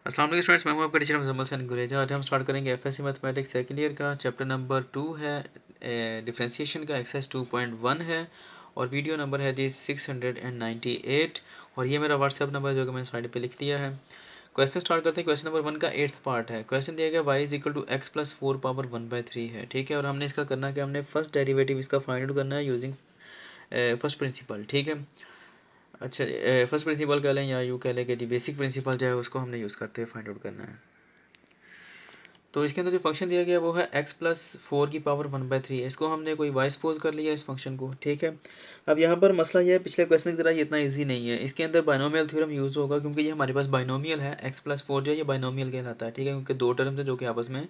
अस्सलाम वालेकुम स्टूडेंट्स, मैं हूं आपका टीचर मुजम्मल हसन गुरेजा। आज हम स्टार्ट करेंगे एफएससी मैथमेटिक्स सेकंड ईयर का चैप्टर नंबर 2 है डिफरेंशिएशन का, एक्सरसाइज 2.1 है और वीडियो नंबर है जी 698 और ये मेरा व्हाट्सएप नंबर जो कि मैंने स्लाइड पे लिख दिया है। क्वेश्चन स्टार्ट करते हैं। क्वेश्चन नंबर 1 का 8th पार्ट है। क्वेश्चन दिया गया y is equal to x plus 4 power 1/3 है, ठीक है। और हमने इसका करना है कि हमने फर्स्ट डेरिवेटिव इसका फाइंड आउट करना है यूजिंग फर्स्ट प्रिंसिपल, ठीक है। अच्छा, फर्स्ट प्रिंसिपल कह लें या यूँ कह लें कि जी बेसिक प्रिंसिपल जो है उसको हमने यूज़ करते हुए फाइंड आउट करना है। तो इसके अंदर जो फंक्शन दिया गया वो है x प्लस 4 की पावर 1/3 है। इसको हमने कोई y सपोज कर लिया इस फंक्शन को, ठीक है। अब यहाँ पर मसला ये है, पिछले क्वेश्चन की तरह ये इतना इजी नहीं है। इसके अंदर बाइनोमियल थ्योरम यूज़ होगा क्योंकि ये हमारे पास बाइनोमियल है। x प्लस 4 जो है ये बाइनोमियल कहलाता है, ठीक है, क्योंकि दो टर्म्स है जो कि आपस में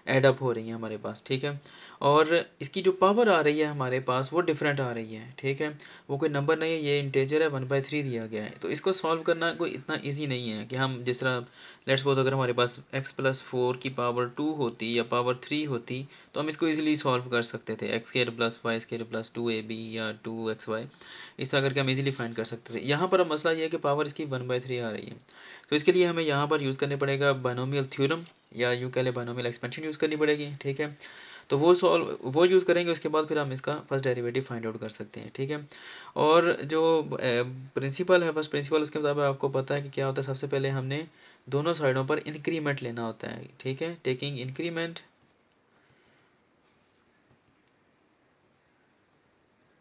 ऐड अप हो रही है हमारे पास, ठीक है। और इसकी जो पावर आ रही है हमारे पास वो डिफरेंट आ रही है, ठीक है। वो कोई नंबर नहीं है, ये इंटेजर है, 1/3 दिया गया है। तो इसको सॉल्व करना कोई इतना इजी नहीं है कि हम जिस तरह लेट्स सपोज अगर हमारे पास x प्लस 4 की पावर 2 होती या पावर 3 होती तो हम इसको इजीली सॉल्व कर सकते थे। X square plus y square plus 2ab या 2xy इस तरह करके हम इजीली फाइंड कर सकते थे। यहाँ पर अब मसला ये है कि पावर इसकी 1/3 आ रही है। तो इसके लिए हमें यहाँ पर यूज़ करने पड़ेगा बाइनोमियल थ्योरम या यूँ कह लें बाइनोमियल एक्सपेंशन यूज़ करनी पड़ेगी, ठीक है। तो वो यूज़ करेंगे, उसके बाद फिर हम इसका फर्स्ट डेरिवेटिव फाइंड आउट कर सकते हैं, ठीक है। और जो प्रिंसिपल है फर्स्ट प्रिंसिपल, उसके मुताबिक आपको पता है कि क्या होता है। सबसे पहले हमने दोनों साइडों पर इंक्रीमेंट लेना होता है, ठीक है। Taking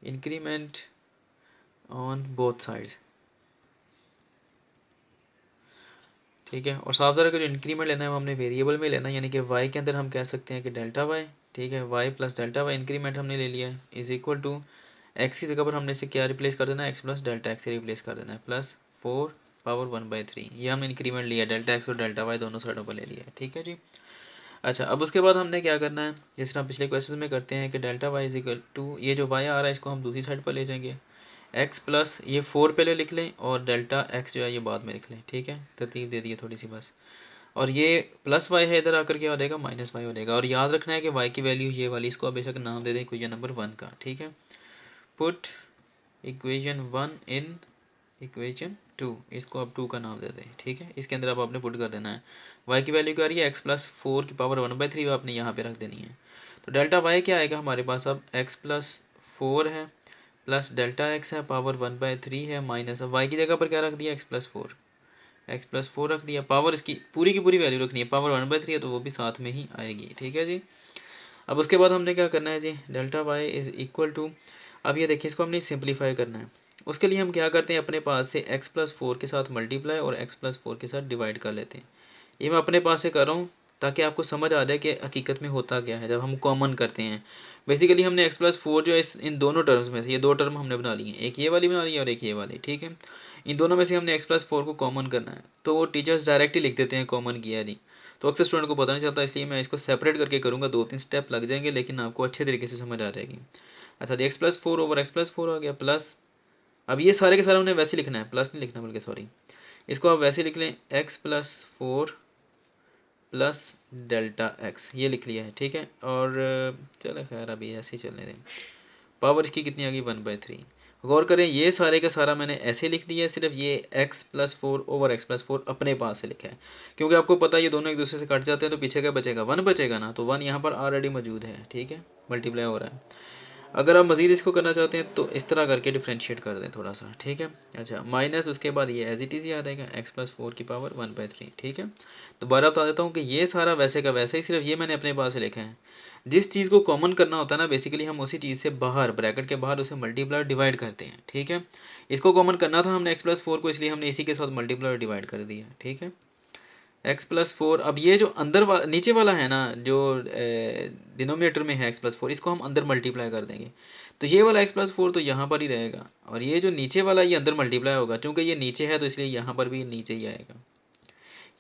increment on both sides, ठीक है। और साफ तरह का जो इंक्रीमेंट लेना है वो हमने वेरिएबल में लेना है, यानी कि y के अंदर हम कह सकते हैं कि डेल्टा y, ठीक है। y plus delta y increment हमने ले लिया है इज इक्वल टू एक्स की जगह पर हमने इसे क्या रिप्लेस कर देना है, एक्स प्लस डेल्टा एक्स से रिप्लेस कर देना है, प्लस 4 पावर 1/3 ये हमने इंक्रीमेंट लिया, डेल्टा एक्स और डेल्टा वाई दोनों साइडों पर ले लिया है, ठीक है जी। अच्छा, अब उसके बाद हमने क्या करना है, जिस तरह पिछले क्वेश्चन में करते हैं कि delta y is equal to ये जो y आ रहा है इसको हम दूसरी साइड पर ले जाएंगे। एक्स प्लस ये 4 पहले लिख लें और डेल्टा एक्स जो है ये बाद में लिख लें, ठीक है। तरतीब दे दी है थोड़ी सी बस। और ये प्लस वाई है, इधर आकर क्या हो जाएगा, माइनस वाई हो जाएगा। और याद रखना है कि वाई की वैल्यू ये वाली, इसको आप बेशक नाम दे दें इक्वेशन नंबर 1 का, ठीक है। पुट इक्वेशन 1 इन इक्वेशन 2, इसको आप 2 का नाम दे दें, ठीक है। इसके अंदर अब आपने पुट कर देना है वाई की वैल्यू क्या आ रही है, एक्स प्लस 4 की पावर 1/3 आपने यहाँ पे रख देनी है। तो डेल्टा वाई क्या आएगा हमारे पास, अब एक्स प्लस 4 है प्लस डेल्टा एक्स है पावर 1/3 है माइनस, अब वाई की जगह पर क्या रख दिया, एक्स प्लस 4 रख दिया। पावर इसकी पूरी की पूरी वैल्यू रखनी है, पावर 1/3 है तो वो भी साथ में ही आएगी, ठीक है जी। अब उसके बाद हमने क्या करना है जी, delta y is equal to, अब ये देखिए इसको हमने सिंप्लीफाई करना है। उसके लिए हम क्या करते हैं, अपने पास से एक्स प्लस 4 के साथ मल्टीप्लाई और एक्स प्लस 4 के साथ डिवाइड कर लेते हैं। ये मैं अपने पास से कर रहा हूँ ताकि आपको समझ आ जाए कि हकीकत में होता क्या है जब हम कॉमन करते हैं। बेसिकली हमने एक्स प्लस 4 जो है इन दोनों टर्म्स में से ये दो टर्म हमने बना ली हैं, एक ये वाली बना ली है और एक ये वाली, ठीक है। इन दोनों में से हमने एक्स प्लस 4 को कॉमन करना है, तो वो टीचर्स डायरेक्ट ही लिख देते हैं कॉमन किया नहीं, तो अक्सर स्टूडेंट को पता नहीं चलता, इसलिए मैं इसको सेपरेट करके करूँगा। 2-3 स्टेप लग जाएंगे लेकिन आपको अच्छे तरीके से समझ आ जाएगी। अच्छा, x plus 4 over x plus 4 आ गया प्लस, अब ये सारे के सारे हमने वैसे लिखना है, प्लस नहीं लिखना बल्कि सॉरी, इसको आप वैसे लिख लें, x plus 4 plus delta x ये लिख लिया है, ठीक है। और चलो खैर अभी ऐसे ही चलने दें। पावर इसकी कितनी आ गई, 1/3। गौर करें ये सारे का सारा मैंने ऐसे लिख दिया है, सिर्फ ये x plus 4 over x plus 4 अपने पास से लिखा है, क्योंकि आपको पता है ये दोनों एक दूसरे से कट जाते हैं तो पीछे क्या बचेगा, 1 बचेगा ना, तो 1 यहाँ पर ऑलरेडी मौजूद है, ठीक है, मल्टीप्लाई हो रहा है। अगर आप मज़ीद इसको करना चाहते हैं तो इस तरह करके डिफ्रेंशिएट कर दें थोड़ा सा, ठीक है। अच्छा, माइनस उसके बाद ये एज इट इज़ ही आ जाएगा, एक्स प्लस 4 की पावर 1/3, ठीक है। दोबारा बता देता हूँ कि ये सारा वैसे का वैसे ही, सिर्फ ये मैंने अपने पास से लिखा है। जिस चीज़ को कॉमन करना होता है ना, बेसिकली हम उसी चीज़ से बाहर ब्रैकेट के बाहर उसे मल्टीप्लाई डिवाइड करते हैं, ठीक है। इसको कॉमन करना था हमने एक्स प्लस 4 को, इसलिए हमने इसी के साथ मल्टीप्लाई डिवाइड कर दिया, ठीक है। एक्स प्लस 4, अब ये जो अंदर नीचे वाला है ना, जो डिनोमिनेटर में है एक्स प्लस 4, इसको हम अंदर मल्टीप्लाई कर देंगे, तो ये वाला एक्स प्लस 4 तो यहाँ पर ही रहेगा, और ये जो नीचे वाला ये अंदर मल्टीप्लाई होगा, क्योंकि ये नीचे है तो इसलिए यहाँ पर भी नीचे ही आएगा।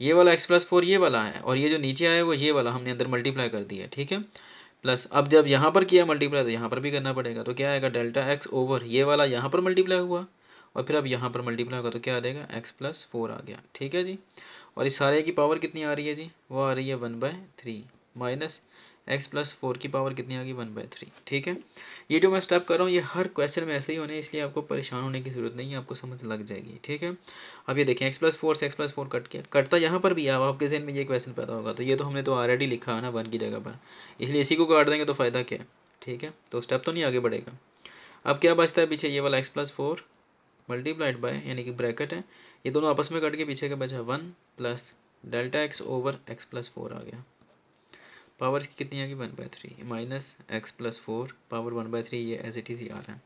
ये वाला एक्स प्लस 4 ये वाला है, और ये जो नीचे आया वो ये वाला हमने अंदर मल्टीप्लाई कर दिया, ठीक है। प्लस अब जब यहाँ पर किया मल्टीप्लाई तो यहाँ पर भी करना पड़ेगा, तो क्या आएगा, डेल्टा एक्स ओवर ये वाला यहाँ पर मल्टीप्लाई हुआ और फिर अब यहाँ पर मल्टीप्लाई होगा तो क्या आ जाएगा, एक्स प्लस 4 आ गया, ठीक है जी। और इस सारे की पावर कितनी आ रही है जी, वो आ रही है 1/3 माइनस एक्स प्लस 4 की पावर कितनी आ गई 1/3। ठीक है, ये जो मैं स्टेप कर रहा हूँ ये हर क्वेश्चन में ऐसे ही होने, इसलिए आपको परेशान होने की ज़रूरत नहीं है, आपको समझ लग जाएगी। ठीक है, अब ये देखें एक्स प्लस 4 से एक्स प्लस 4 कट के कटता यहाँ पर भी है। अब आपके जहन में ये क्वेश्चन पैदा होगा, तो ये तो हमने तो ऑलरेडी लिखा है ना 1 की जगह पर, इसलिए इसी को काट देंगे तो फ़ायदा क्या है। ठीक है, तो स्टेप तो नहीं आगे बढ़ेगा। अब क्या बचता है पीछे, ये वाला एक्स प्लस 4 मल्टीप्लाइड बाय, यानी कि ब्रैकेट है, ये दोनों आपस में कट के पीछे का बचा 1 plus delta x over x plus 4 आ गया। पावर इसकी कितनी आ गई 1/3 माइनस एक्स प्लस 4 पावर 1/3, ये एज इट इज़ ही आ रहा है।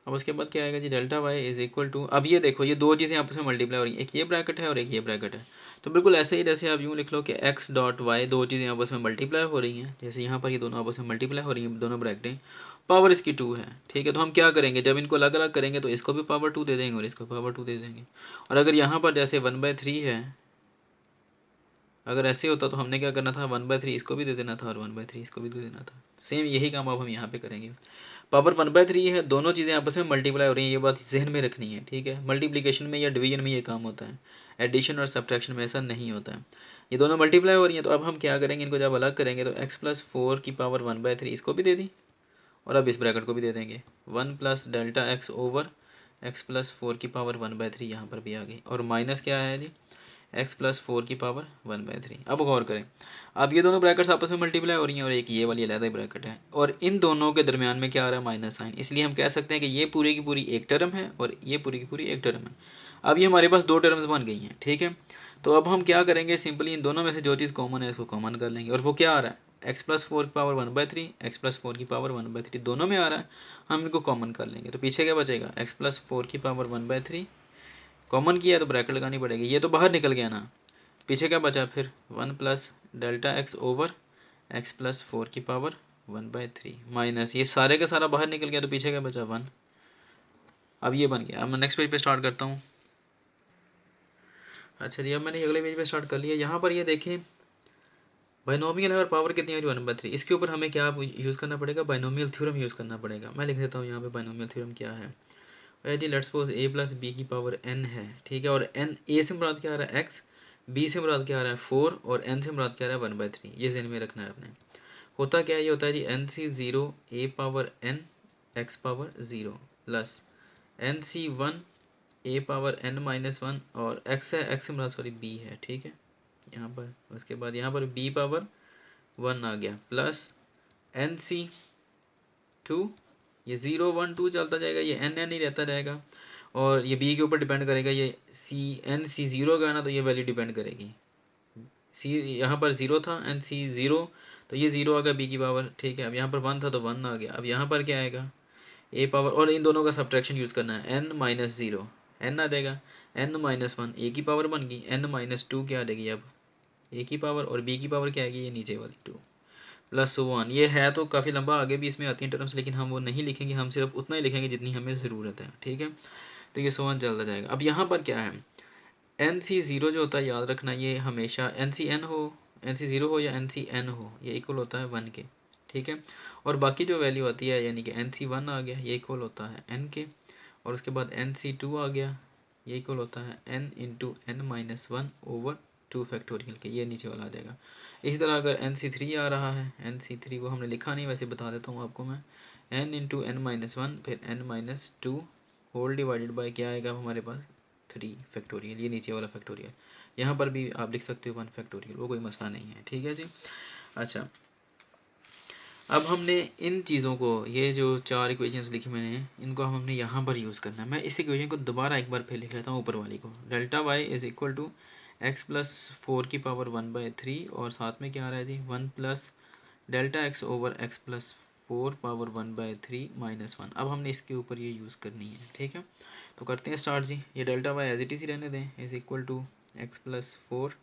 अब उसके बाद क्या आएगा जी, delta y is equal to, अब ये देखो ये दो चीज़ें आपस में मल्टीप्लाई हो रही हैं, एक ये ब्रैकेट है और एक ये ब्रैकेट है। तो बिल्कुल ऐसे ही जैसे आप यूँ लिख लो कि एक्स डॉट वाई, दो चीज़ें आपस में मल्टीप्लाई हो रही हैं, जैसे यहाँ पर ये दोनों आपस में मल्टीप्लाई हो रही हैं, दोनों ब्रैकेटें, पावर इसकी 2 है। ठीक है, तो हम क्या करेंगे, जब इनको अलग अलग करेंगे तो इसको भी पावर 2 दे देंगे और इसको पावर 2 दे देंगे। और अगर यहाँ पर जैसे 1/3 है, अगर ऐसे होता तो हमने क्या करना था, 1/3 इसको भी दे देना था और 1/3 इसको भी दे देना था। सेम यही काम अब हम यहाँ पे करेंगे। पावर 1/3 है, दोनों चीज़ें आपस में मल्टीप्लाई हो रही हैं, ये बात जहन में रखनी है। ठीक है, मल्टीप्लिकेशन में या डिवीजन में ये काम होता है, एडिशन और सब्ट्रैक्शन में ऐसा नहीं होता है। ये दोनों मल्टीप्लाई हो रही हैं, तो अब हम क्या करेंगे, इनको जब अलग करेंगे तो एक्स प्लस 4 की पावर 1/3 इसको भी दे दी और अब इस ब्रैकेट को भी दे देंगे, 1 plus delta x over x plus 4 की पावर 1/3 यहाँ पर भी आ गई, और माइनस क्या है जी, एक्स प्लस 4 की पावर 1/3। अब गौर करें, अब ये दोनों ब्रैकेट्स आपस में मल्टीप्लाई हो रही हैं और एक ये वाली अलग ब्रैकेट है, और इन दोनों के दरमियान में क्या आ रहा है, माइनस साइन, इसलिए हम कह सकते हैं कि ये पूरी की पूरी एक टर्म है और ये पूरी की पूरी एक टर्म है। अब ये हमारे पास दो टर्म्स बन गई हैं। ठीक है, तो अब हम क्या करेंगे, सिंपली इन दोनों में से जो चीज़ कॉमन है उसको कॉमन कर लेंगे, और वो क्या आ रहा है, एक्स प्लस 4 की पावर 1/3, एक्स प्लस 4 की पावर 1/3 दोनों में आ रहा है, हम इनको कॉमन कर लेंगे, तो पीछे क्या बचेगा, एक्स प्लस 4 की पावर 1/3, कॉमन किया तो ब्रैकेट लगानी पड़ेगी, ये तो बाहर निकल गया ना, पीछे क्या बचा फिर 1 plus delta x over x plus 4 की पावर 1/3 माइनस ये सारे का सारा बाहर निकल गया, तो पीछे क्या बचा 1। अब ये बन गया। अब मैं नेक्स्ट पेज पे स्टार्ट करता हूँ। अच्छा जी, अब मैंने अगले पेज पे स्टार्ट कर लिया। यहाँ पर ये देखें बाइनोमियल है और पावर कितनी है, 1/3। इसके ऊपर हमें क्या यूज़ करना पड़ेगा, बाइनोमियल थ्योरम यूज़ करना पड़ेगा। मैं लिख देता हूँ यहाँ पे बाइनोमियल थ्योरम क्या है जी, let's suppose a plus B की पावर n है। ठीक है, और n a से मुराद क्या आ रहा है x, b से मुराद क्या आ रहा है 4 और n से मुराद क्या आ रहा है 1/3। ये ज़हन में रखना है आपने। होता क्या है, ये होता है जी nc0 a power n x power 0 plus nc1 a power n minus 1 और x है, x से मुराद सॉरी b है। ठीक है, यहाँ पर उसके बाद यहाँ पर b पावर 1 आ गया प्लस nc2, ये 0 1 2 चलता जाएगा, ये n n ही रहता जाएगा, और ये b के ऊपर डिपेंड करेगा, ये c0 का है ना, तो ये वैल्यू डिपेंड करेगी। c यहाँ पर 0 था, nc0 तो ये 0 आ गया b की पावर। ठीक है, अब यहाँ पर 1 था तो 1 आ गया। अब यहाँ पर क्या आएगा a पावर, और इन दोनों का सब्ट्रैक्शन यूज़ करना है, n माइनस 0 n आ जाएगा, n माइनस 1 a की पावर बन गई, n माइनस 2 क्या आ जाएगी अब a की पावर, और b की पावर क्या आएगी, ये नीचे वाली 2 प्लस 1। ये है तो काफ़ी लंबा, आगे भी इसमें आती हैं टर्म्स, लेकिन हम वो नहीं लिखेंगे, हम सिर्फ उतना ही लिखेंगे जितनी हमें ज़रूरत है। ठीक है, तो ये 1 चलता जाएगा। अब यहाँ पर क्या है, nc0 जो होता है याद रखना, ये हमेशा nc0 हो या nc हो, ये इक्वल होता है 1 के। ठीक है, और बाकी जो वैल्यू आती है, यानी कि nc1 आ गया, ये इक्वल होता है n के, और उसके बाद nc2 आ गया, ये इक्वल होता है n into n minus 1 over 2 factorial के, ये नीचे वाला आ जाएगा। इसी तरह अगर nc3 आ रहा है, nc3 वो हमने लिखा नहीं, वैसे बता देता हूँ आपको मैं, n इंटू n माइनस 1 फिर n minus 2 whole divided by क्या आएगा हमारे पास 3 फैक्टोरियल, ये नीचे वाला फैक्टोरियल। यहाँ पर भी आप लिख सकते हो 1 फैक्टोरियल, वो कोई मसला नहीं है। ठीक है जी, अच्छा अब हमने इन चीज़ों को, ये जो 4 इक्वेशंस लिखी मैंने, इनको हमने यहाँ पर यूज़ करना है। मैं इस इक्वेशन को दोबारा एक बार फिर लिख लेता हूँ, ऊपर वाली को, delta y is equal to x plus 4 की पावर 1/3, और साथ में क्या आ रहा है जी 1 plus delta x over x plus 4 power 1/3 minus 1। अब हमने इसके ऊपर ये यूज़ करनी है। ठीक है, तो करते हैं स्टार्ट जी। ये delta y as it is ही रहने दें, is equal to x plus 4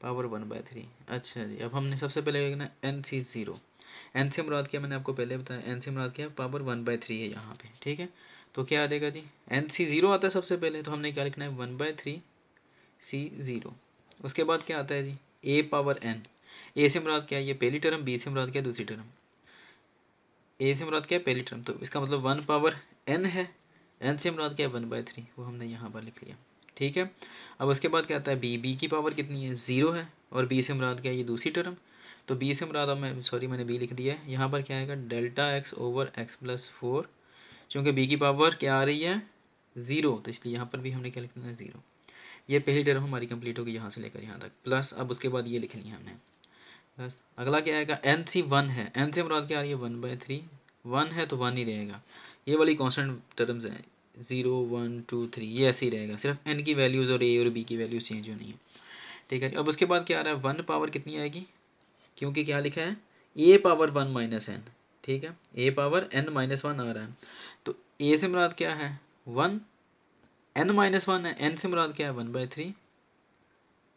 power 1/3। अच्छा जी, अब हमने सबसे पहले देखना nc0, एन से मुराद क्या मैंने आपको पहले बताया, एन से मुराद क्या पावर 1/3 है यहाँ पे। ठीक है, तो क्या आ जाएगा जी, nc0 आता है सबसे पहले, तो हमने क्या लिखना है 1/3 c0। उसके बाद क्या आता है जी a पावर n, a से मुराद क्या है, ये पहली टर्म, b से मुराद क्या है दूसरी टर्म, a से मुराद क्या है पहली टर्म, तो इसका मतलब 1 पावर n है, n से मुराद क्या है 1/3, वो हमने यहाँ पर लिख लिया। ठीक है, अब उसके बाद क्या आता है b की पावर कितनी है 0 है, और b से मुराद क्या है ये दूसरी टर्म, तो बी से मुराद, अब मैंने बी लिख दिया है। यहाँ पर क्या आएगा, delta x over x plus 4, चूँकि बी की पावर क्या आ रही है 0, तो इसलिए यहाँ पर भी हमने क्या लिखना है 0। ये पहली टर्म हमारी कंप्लीट होगी यहाँ से लेकर यहाँ तक, प्लस अब उसके बाद ये लिखनी है हमने प्लस। अगला क्या आएगा, एन सी 1 है, एन से मुराद क्या आ रही है 1/3, 1 है तो 1 ही रहेगा। ये वाली कॉन्स्टेंट टर्म्स हैं 0 1 2 3, ये ऐसे ही रहेगा, सिर्फ एन की वैल्यूज़ और ए और बी की वैल्यूज़ चेंज होनी है, ठीक है। अब उसके बाद क्या आ रहा है, 1 पावर कितनी आएगी, क्योंकि क्या लिखा है ए पावर 1 माइनस एन, ठीक है, ए पावर n माइनस 1 आ रहा है, तो ए से मुराद क्या है 1, n माइनस 1 है, n से मुराद क्या है 1/3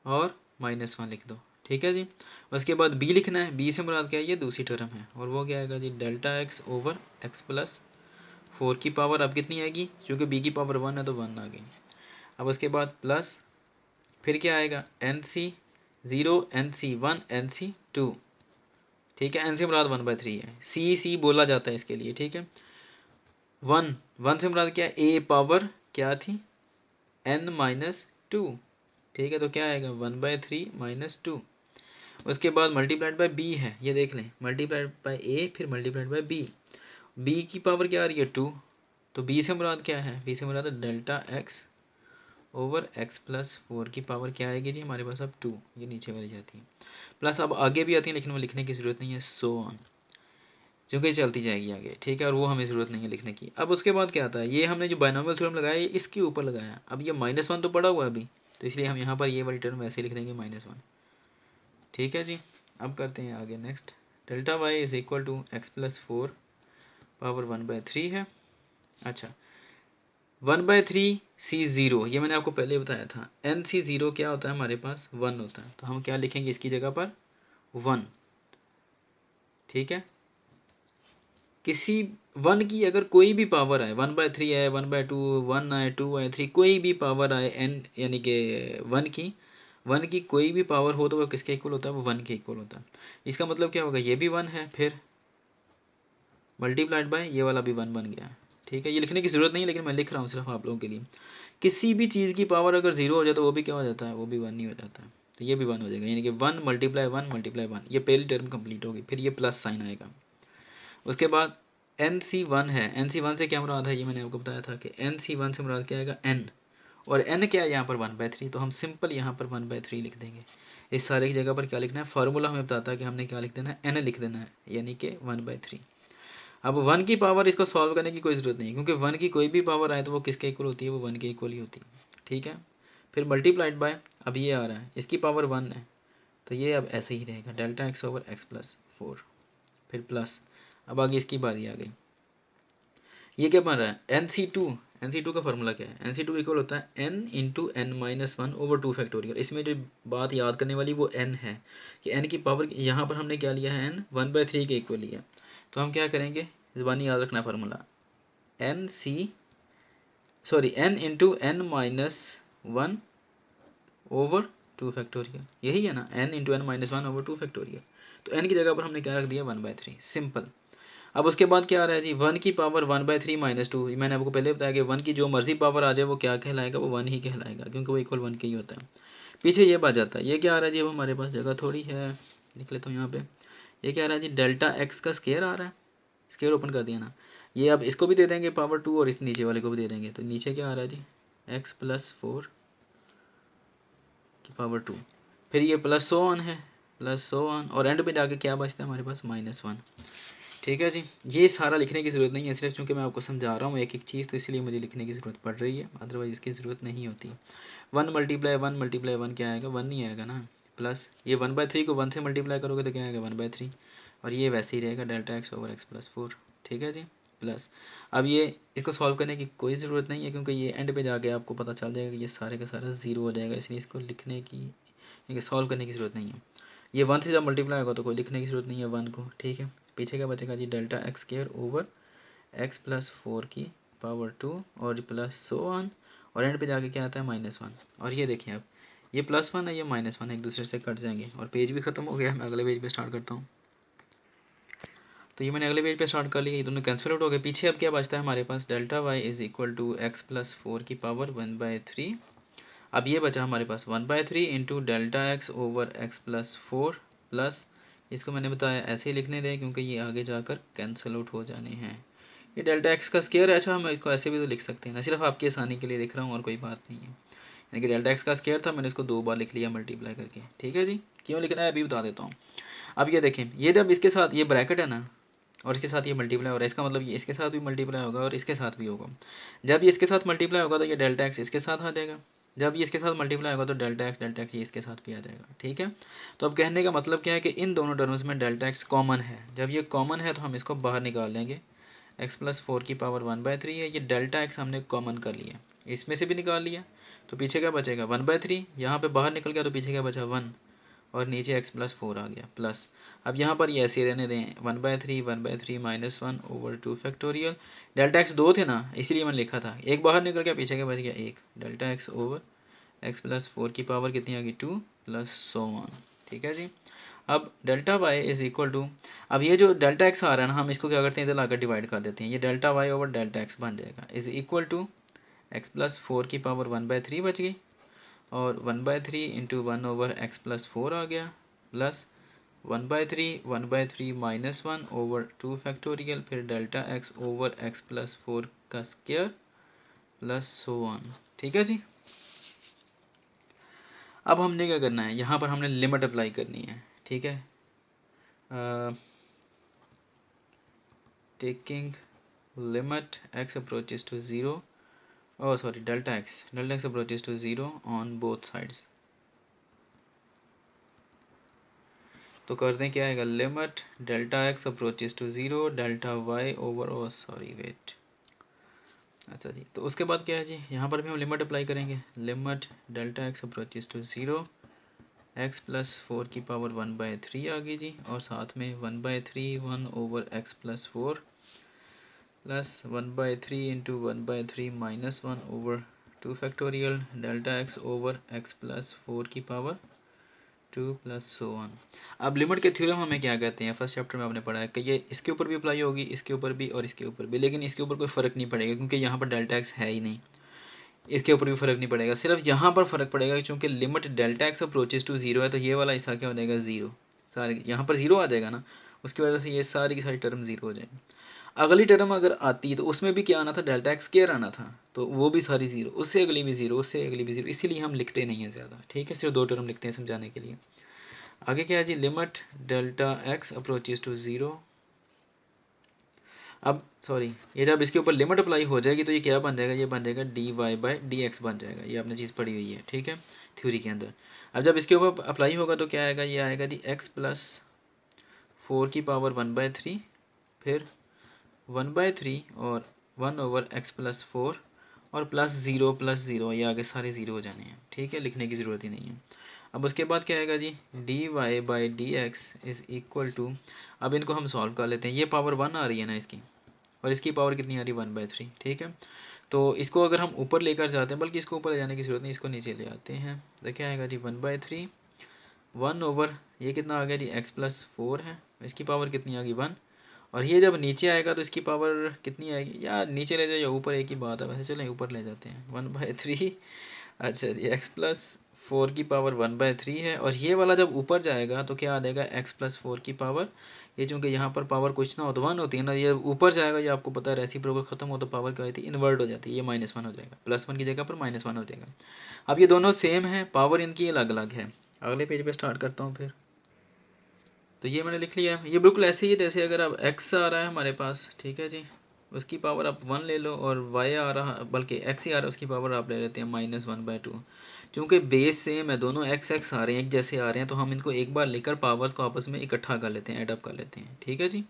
और -1 लिख दो, ठीक है जी। उसके बाद b लिखना है, b से मुराद क्या है, ये दूसरी टर्म है, और वो क्या आएगा जी delta x over x plus 4 की पावर अब कितनी आएगी, क्योंकि b की पावर 1 है तो 1 आ गई। अब उसके बाद प्लस, फिर क्या आएगा NC 0 NC 1 NC 2, ठीक है। n से मुराद 1/3 है, C बोला जाता है इसके लिए, ठीक है। 1 से मुराद क्या है, a पावर क्या थी n माइनस 2, ठीक है, तो क्या आएगा 1/3 माइनस 2। उसके बाद मल्टीप्लाइड बाय b है, ये देख लें, मल्टीप्लाइड बाय a फिर मल्टीप्लाइड बाय b की पावर क्या आ रही है 2, तो b से मुराद क्या है, b से मुराद है delta x over x plus 4 की पावर क्या आएगी जी हमारे पास अब 2, ये नीचे वाली जाती है, प्लस अब आगे भी आती है लेकिन वो लिखने की ज़रूरत नहीं है, सो ऑन, क्योंकि चलती जाएगी आगे, ठीक है, और वो हमें ज़रूरत नहीं है लिखने की। अब उसके बाद क्या आता है, ये हमने जो बायनोमियल थ्योरम लगाया है इसके ऊपर लगाया, अब ये -1 तो पड़ा हुआ है अभी, तो इसलिए हम यहाँ पर ये वाली टर्म ऐसे लिख देंगे -1, ठीक है जी। अब करते हैं आगे next, delta y is equal to x plus 4 power 1/3 है। अच्छा 1/3 C0, ये मैंने आपको पहले बताया था, NC0 क्या होता है हमारे पास 1 होता है, तो हम क्या लिखेंगे इसकी जगह पर 1, ठीक है। किसी 1 की अगर कोई भी पावर आए, 1/3 आए 1/2 1 आए 2 आए 3, कोई भी पावर आए n यानी कि 1 की कोई भी पावर हो तो वो किसके इक्वल होता है, वो 1 के इक्वल होता है। इसका मतलब क्या होगा, ये भी 1 है, फिर मल्टीप्लाइड बाय ये वाला भी 1 बन गया, ठीक है। ये लिखने की ज़रूरत नहीं है लेकिन मैं लिख रहा हूँ सिर्फ आप लोगों के लिए। किसी भी चीज़ की पावर अगर 0 हो जाए तो वो भी क्या हो जाता है, वो भी 1 ही हो जाता है, तो ये भी 1 हो जाएगा, यानी कि 1 मल्टीप्लाई 1 मल्टीप्लाई 1, ये पहली टर्म कंप्लीट होगी, फिर ये प्लस साइन आएगा। उसके बाद NC1 है, NC1 से क्या मुराद है, ये मैंने आपको बताया था कि NC1 से मुराद क्या आएगा n, और n क्या है यहाँ पर 1/3, तो हम सिंपल यहाँ पर 1/3 लिख देंगे। इस सारे की जगह पर क्या लिखना है, फार्मूला हमें बताता है कि हमने क्या लिख देना है, n लिख देना है, यानी कि 1/3। अब 1 की पावर इसको सॉल्व करने की कोई ज़रूरत नहीं, क्योंकि 1 की कोई भी पावर आए तो वो किसके इक्वल होती है, वो 1 के इक्वल ही होती है, ठीक है। फिर मल्टीप्लाइड बाय, अब ये आ रहा है इसकी पावर 1 है, तो ये अब ऐसे ही रहेगा delta x over x plus 4, फिर प्लस, अब आगे इसकी बारी आ गई, ये क्या बन रहा है NC2 का फार्मूला क्या है, NC2 इक्वल होता है n into n minus 1 over 2 factorial. इसमें जो बात याद करने वाली वो n है कि n की पावर, यहाँ पर हमने क्या लिया है n 1/3 के इक्वल लिया, तो हम क्या करेंगे, ज़बानी याद रखना formula, n into n minus 1 over 2 factorial, यही है ना, n into n minus 1 over 2 factorial, तो n की जगह पर हमने क्या रख दिया 1/3, सिंपल। अब उसके बाद क्या आ रहा है जी, 1 की पावर 1/3 माइनस 2, मैंने आपको पहले बताया कि 1 की जो मर्जी पावर आ जाए वो क्या कहलाएगा, वो 1 ही कहलाएगा, क्योंकि वो इक्वल 1 के ही होता है। पीछे ये बात जाता है, ये क्या आ रहा है जी, अब हमारे पास जगह थोड़ी है, लिख लेता हूँ यहाँ पे, ये क्या आ रहा है जी, डेल्टा एक्स का स्केयर आ रहा है, स्केयर ओपन कर दिया ना, ये अब इसको भी दे देंगे पावर 2 और इस नीचे वाले को भी दे देंगे, तो नीचे क्या आ रहा है जी एक्स प्लस 4 की पावर 2, फिर ये प्लस सो ऑन है, प्लस सो ऑन, और एंड पे जाके क्या बचता है हमारे पास -1, ठीक है जी। ये सारा लिखने की ज़रूरत नहीं है, सिर्फ चूँकि मैं आपको समझा रहा हूँ एक एक चीज़, तो इसलिए मुझे लिखने की ज़रूरत पड़ रही है, अदरवाइज़ इसकी ज़रूरत नहीं होती। 1 मल्टीप्लाई 1 मल्टीप्लाई 1 क्या आएगा, 1 नहीं आएगा ना, प्लस ये 1/3 को 1 से मल्टीप्लाई करोगे तो क्या आएगा 1/3, और ये वैसे ही रहेगा delta x over x plus 4, ठीक है जी, प्लस। अब ये इसको सॉल्व करने की कोई ज़रूरत नहीं है, क्योंकि ये एंड पे जाके आपको पता चल जाएगा कि ये सारे का सारा 0 हो जाएगा, इसलिए इसको लिखने की सॉल्व करने की ज़रूरत नहीं है। ये 1 से जब मल्टीप्लाई होगा तो कोई लिखने की ज़रूरत नहीं है 1 को, ठीक है। पीछे क्या बचेगा जी, delta x square over x plus 4 की पावर 2 और प्लस सो ऑन, और एंड पे जाके क्या आता है -1, और ये देखिए आप, ये +1 है ये -1 एक दूसरे से कट जाएंगे, और पेज भी ख़त्म हो गया, मैं अगले पेज पे स्टार्ट करता हूँ। तो ये मैंने अगले पेज पे स्टार्ट कर लिया, ये दोनों कैंसिल आउट हो गए। पीछे अब क्या बचता है हमारे पास, delta y is equal to x plus 4 की पावर 1/3। अब ये बचा हमारे पास 1/3 into delta x over x plus 4 plus इसको मैंने बताया ऐसे ही लिखने दें क्योंकि ये आगे जाकर कैंसिल आउट हो जाने हैं। ये डेल्टा एक्स का स्क्वायर है। अच्छा, हम इसको ऐसे भी तो लिख सकते हैं ना, सिर्फ आपकी आसानी के लिए लिख रहा हूँ और कोई बात नहीं है। यानी कि डेल्टा एक्स का स्क्वायर था, मैंने इसको 2 बार लिख लिया मल्टीप्लाई करके। ठीक है जी, क्यों लिखना है अभी बता देता हूँ। अब ये देखें, ये जब इसके साथ ये ब्रैकेट है ना और इसके साथ ये मल्टीप्लाई हो रहा है, इसका मतलब ये इसके साथ भी मल्टीप्लाई होगा और इसके साथ भी होगा। जब ये इसके साथ मल्टीप्लाई होगा तो ये डेल्टा एक्स इसके साथ आ जाएगा, जब ये इसके साथ मल्टीप्लाई होगा तो डेल्टा एक्स ये इसके साथ भी आ जाएगा। ठीक है, तो अब कहने का मतलब क्या है कि इन दोनों टर्म्स में डेल्टा एक्स कॉमन है। जब ये कॉमन है तो हम इसको बाहर निकाल लेंगे। एक्स प्लस 4 की पावर 1/3 है, ये डेल्टा एक्स हमने कॉमन कर लिया, इसमें से भी निकाल लिया, तो पीछे क्या बचेगा 1/3। यहाँ पे बाहर निकल गया तो पीछे क्या बचा 1 और नीचे x प्लस 4 आ गया प्लस। अब यहाँ पर ये ऐसे रहने दें 1/3 minus 1 over 2 factorial. Delta x 2 थे ना, इसीलिए मैंने लिखा था, एक बाहर निकल गया पीछे क्या बच गया 1। Delta x over x plus 4 की पावर कितनी आ गई 2 प्लस सो ऑन। ठीक है जी। अब delta y is equal to, अब ये जो डेल्टा एक्स आ रहा है ना, हम इसको क्या करते हैं इधर लाकर डिवाइड कर देते हैं, ये delta y over delta x बन जाएगा is equal to x plus 4 की पावर 1/3 बच गई और 1/3 इंटू 1 ओवर एक्स प्लस 4 आ गया प्लस 1/3 माइनस 1 ओवर 2 फैक्टोरियल, फिर delta x over x plus 4 का स्क्वायर प्लस सो ऑन। ठीक है जी। अब हमने क्या करना है, यहाँ पर हमने लिमिट अप्लाई करनी है। ठीक है, taking limit x approaches to 0, oh sorry, delta x approaches to 0 on both sides। तो कर दें क्या आएगा, limit delta x approaches to 0 delta y over, oh sorry wait, अच्छा जी। तो उसके बाद क्या है जी, यहाँ पर भी हम लिमिट अप्लाई करेंगे। Limit delta x approaches to 0 x plus 4 की पावर 1/3 आ गई जी, और साथ में 1/3 1 over x plus 4 plus 1/3 into 1/3 minus 1 over 2 factorial delta x over x plus 4 की पावर 2 प्लस सो ऑन। अब लिमिट के थ्योरम हमें क्या कहते हैं, फर्स्ट चैप्टर में आपने पढ़ा है कि ये इसके ऊपर भी अप्लाई होगी, इसके ऊपर भी और इसके ऊपर भी, लेकिन इसके ऊपर कोई फ़र्क नहीं पड़ेगा क्योंकि यहाँ पर डेल्टा एक्स है ही नहीं। इसके ऊपर भी फ़र्क नहीं पड़ेगा, सिर्फ यहाँ पर फ़र्क पड़ेगा क्योंकि limit delta x approaches to 0 है, तो ये वाला हिस्सा क्या हो जाएगा 0, सारे यहाँ पर 0 आ जाएगा ना, उसकी वजह से ये सारी की सारी टर्म 0 हो जाएगी। अगली टर्म अगर आती है तो उसमें भी क्या आना था, डेल्टा एक्स स्क्वायर आना था, तो वो भी सारी 0, उससे अगली भी 0, उससे अगली भी 0, इसीलिए हम लिखते नहीं हैं ज़्यादा। ठीक है, सिर्फ 2 टर्म लिखते हैं समझाने के लिए। आगे क्या है जी, limit delta x approaches to 0। अब सॉरी, ये जब इसके ऊपर लिमिट अप्लाई हो जाएगी तो ये क्या बन जाएगा, ये बन जाएगा dy/dx बन जाएगा। ये आपने चीज़ पढ़ी हुई है, ठीक है, थ्योरी के अंदर। अब जब इसके ऊपर अप्लाई होगा तो क्या आएगा, ये आएगा जी x प्लस 4 की पावर 1/3 फिर 1/3 और 1 ओवर एक्स प्लस 4 और प्लस 0, ये आगे सारे 0 हो जाने हैं। ठीक है, लिखने की ज़रूरत ही नहीं है। अब उसके बाद क्या आएगा जी, dy/dx इज़ इक्वल टू, अब इनको हम सॉल्व कर लेते हैं। ये पावर 1 आ रही है ना इसकी, और इसकी पावर कितनी आ रही है 1/3। ठीक है, तो इसको अगर हम ऊपर लेकर जाते हैं, बल्कि इसको ऊपर ले जाने की ज़रूरत नहीं, इसको नीचे ले आते हैं, तो क्या आएगा जी 1/3 1 ओवर ये कितना आ गया जी एक्स प्लस 4 है, इसकी पावर कितनी आ गई 1, और ये जब नीचे आएगा तो इसकी पावर कितनी आएगी, या नीचे ले जाओ या ऊपर, एक ही बात है, वैसे चलें ऊपर ले जाते हैं 1/3। अच्छा जी, एक्स प्लस 4 की पावर 1/3 है, और ये वाला जब ऊपर जाएगा तो क्या आ जाएगा एक्स प्लस 4 की पावर, ये चूँकि यहाँ पर पावर कुछ ना हो तो 1 होती है ना, ये ऊपर जाएगा, ये आपको पता है रेसिप्रोकल खत्म हो तो पावर क्या होती है, इन्वर्ट हो जाती है, ये -1 हो जाएगा, +1 की जगह पर -1 हो जाएगा। अब ये दोनों सेम है, पावर इनकी अलग अलग है। अगले पेज पे स्टार्ट करता हूँ फिर। तो ये मैंने लिख लिया, ये बिल्कुल ऐसे ही है जैसे अगर अब x आ रहा है हमारे पास, ठीक है जी, उसकी पावर आप 1 ले लो, और y आ रहा, बल्कि x ही आ रहा है, उसकी पावर आप ले लेते हैं -1/2। क्योंकि बेस सेम है, दोनों x आ रहे हैं, एक जैसे आ रहे हैं, तो हम इनको एक बार लेकर पावर्स को आपस में इकट्ठा कर लेते हैं, एडअप कर लेते हैं। ठीक है जी,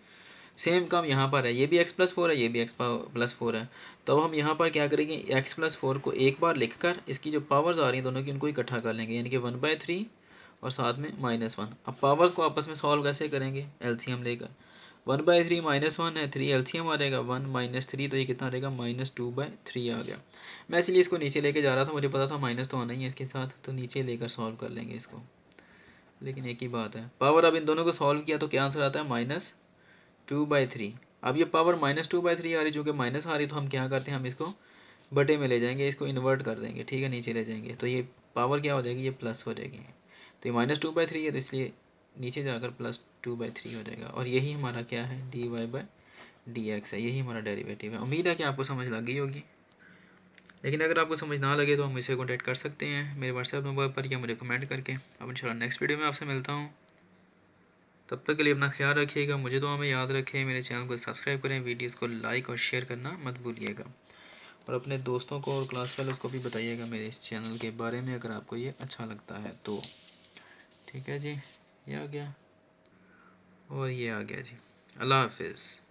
सेम काम यहाँ पर है, ये भी x+4 है, ये भी x+4 है, तो हम यहाँ पर क्या करेंगे, x+4 को एक बार लिखकर इसकी जो पावर्स आ रही हैं दोनों की, उनको इकट्ठा कर लेंगे, यानी कि 1/3 और साथ में -1। अब पावर्स को आपस में सॉल्व कैसे करेंगे, एलसीएम लेकर, 1/3 -1 है, 3 एलसीएम आ जाएगा, 1 - 3 तो ये कितना आ जाएगा -2/3 आ गया। मैं इसलिए इसको नीचे लेके जा रहा था, मुझे पता था माइनस तो आना ही है इसके साथ, तो नीचे लेकर सॉल्व कर लेंगे इसको, लेकिन एक ही बात है, पावर अब इन दोनों को सॉल्व किया तो क्या आंसर आता है -2/3। अब ये पावर -2/3 आ रही, जो कि माइनस आ रही, तो हम क्या करते हैं, हम इसको बटे में ले जाएंगे, इसको इन्वर्ट कर देंगे, ठीक है, नीचे ले जाएंगे, तो ये पावर क्या हो जाएगी, ये प्लस हो जाएगी, तो ये -2/3 है, तो इसलिए नीचे जाकर +2/3 हो जाएगा। और यही हमारा क्या है, dy/dx है, यही हमारा डेरिवेटिव है। उम्मीद है कि आपको समझ लग गई होगी। लेकिन अगर आपको समझ ना लगे तो हम मुझसे कॉन्टैक्ट कर सकते हैं मेरे व्हाट्सएप नंबर पर या मुझे कमेंट करके। अब इंशाल्लाह नेक्स्ट वीडियो में आपसे मिलता हूँ। तब तक के लिए अपना ख्याल रखिएगा, मुझे दुआ में याद रखें, मेरे चैनल को सब्सक्राइब करें, वीडियोज़ को लाइक और शेयर करना मत भूलिएगा। और अपने दोस्तों को और क्लास फेलोज़ को भी बताइएगा मेरे इस चैनल के बारे में, अगर आपको ये अच्छा लगता है तो। ठीक है जी, ये आ गया और ये आ गया जी। अल्लाह हाफिज़।